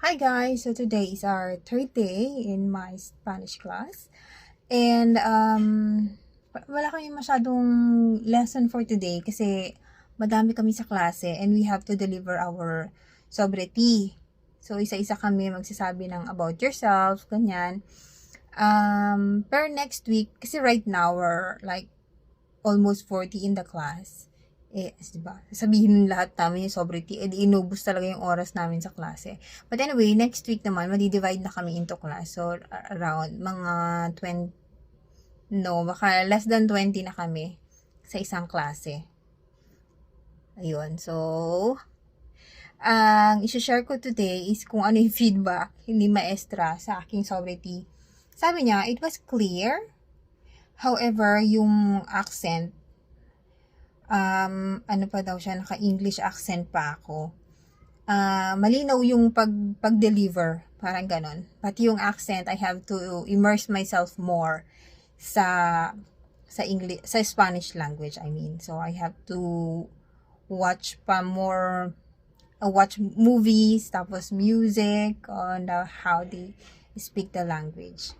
Hi guys! So today is our third day in my Spanish class. And wala kami masyadong lesson for today kasi madami kami sa klase and we have to deliver our sobre T. So isa-isa kami magsasabi ng about yourself, ganyan. Pero next week, kasi right now we're like almost 40 in the class. Diba? Sabihin lahat namin yung sobriety, inubos talaga yung oras namin sa klase. But anyway, next week naman, madi-divide na kami into class. So, around mga 20, baka less than 20 na kami sa isang klase. Ayun, so, ang isi-share ko today is kung ano yung feedback, hindi maestra sa aking sobriety. Sabi niya, it was clear. However, yung accent, ano pa daw siya, naka-English accent pa ako. Malinaw yung pag-deliver, parang ganon. Pati yung accent, I have to immerse myself more sa English, sa Spanish language, I mean. So, I have to watch movies, tapos music, on how they speak the language.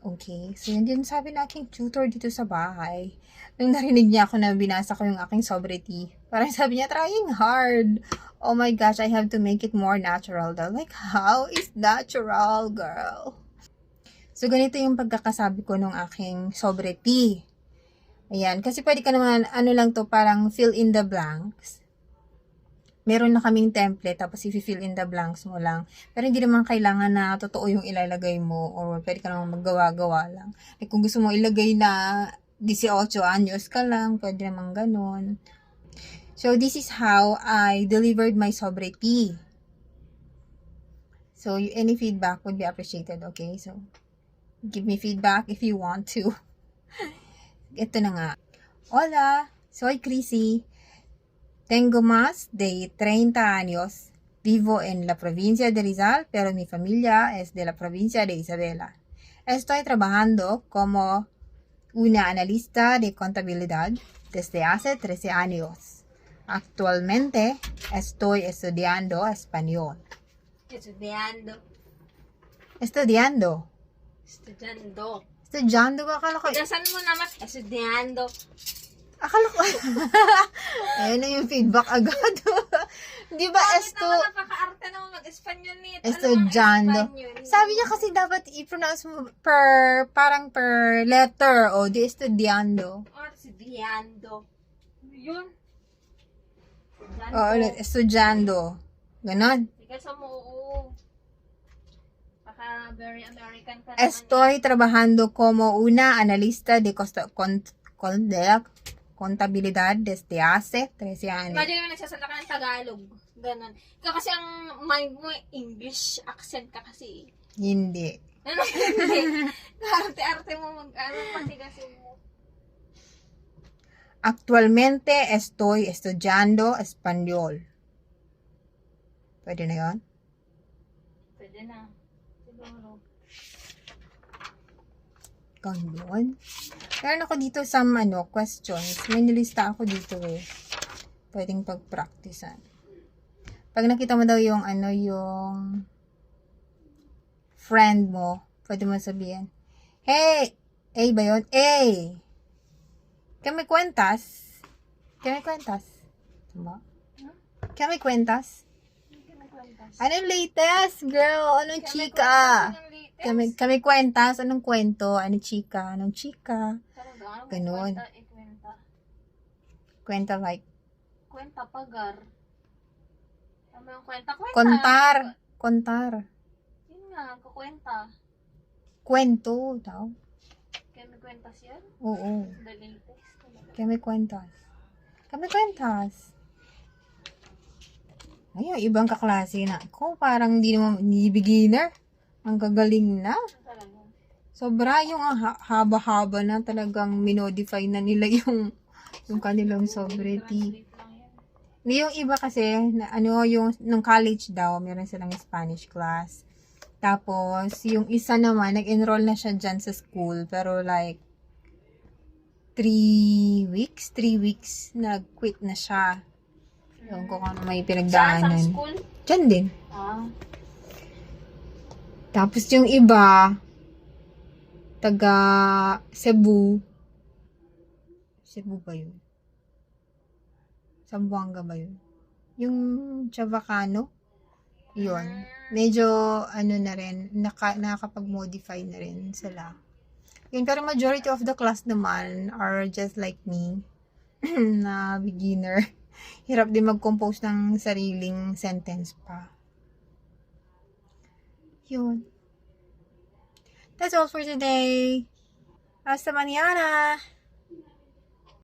Okay, so yun din sabi na aking tutor dito sa bahay. Nung narinig niya ako na binasa ko yung aking sobriety, parang sabi niya, trying hard. Oh my gosh, I have to make it more natural daw. Like, how is natural, girl? So, ganito yung pagkakasabi ko nung aking sobriety. Ayan, kasi pwede ka naman, ano lang to, parang fill in the blanks. Meron na kaming template, tapos i-fill in the blanks mo lang. Pero hindi naman kailangan na totoo yung ilalagay mo, or pwede ka naman maggawa-gawa lang. Like, kung gusto mo ilagay na 18 anyos ka lang, pwede naman ganun. So, this is how I delivered my sobriety. So, any feedback would be appreciated, okay? So, give me feedback if you want to. Ito na nga. Hola, soy Chrissy. Tengo más de 30 años. Vivo en la provincia de Rizal, pero mi familia es de la provincia de Isabela. Estoy trabajando como una analista de contabilidad desde hace 13 años. Actualmente estoy estudiando español. Estudiando. Estudiando. Estudiando. Estudiando ba? Akala ko. Dasan mo naman. Estudiando. Akala ko. Ayun na yung feedback agad. Di ba, Napaka-arte naman mag-Espanyol nito. Estudiando. Sabi niya kasi dapat i-pronounce mo parang per letter. O, di estudiando. Or estudiando. Yun. O, ulit, estudiando. Ganon. Ikaw sa mo, baka very American ka naman. Estoy trabajando como una analista de contabilidad desde hace 13 años. Imagine naman nagsasalita ka ng Tagalog. Ganon. Ikaw kasi ang mind mo, English accent ka kasi. Hindi. Ano hindi? Arte-arte mo mag-ano pati kasi mo. Actualmente estoy estudiando español. Pwede na yun? Pwede na. Siguro. Ganun. Meron ako dito some questions. May nilista ako dito eh. Pwedeng pag-practicean. Pag nakita mo daw yung yung friend mo, pwede mo sabihin, hey! A ba yun? A! Kami kwentas? Kami kwentas? Diba? Kami kwentas? Anong latest, girl? Anong chika? Kami kwentas? Anong kwento? Anong chika? Anong chika? Ganun. Kwenta like Kwenta, pagar. Ano yung kwenta? Kwenta. kontar. Kontar. Yun nga, kukwenta. Kwento daw. Kaya may kwentas yan? Oo. The latest. Kami kwentas. Kami kwentas. Ay, yung ibang kaklase na ako. Parang hindi beginner. Ang gagaling na. Talaga. Sobra yung haba-haba na talagang minodify na nila yung kanilang sobriety. Translate lang yan. Hindi, yung iba kasi, yung nung college daw, meron silang Spanish class. Tapos, yung isa naman, nag-enroll na siya dyan sa school. Pero like, 3 weeks, nag-quit na siya. Ewan ko kung ano may Saan? Sa pinagdaanan. school? Diyan din. Ah. Tapos yung iba, taga Cebu. Cebu ba yun? Zamboanga ba yun? Yung Chavacano? Yun. Medyo, ano na rin, nakakapag-modify na rin sila. Yun, pero majority of the class naman are just like me, na beginner. Hirap din mag-compose ng sariling sentence pa. Yun. That's all for today. Hasta mañana!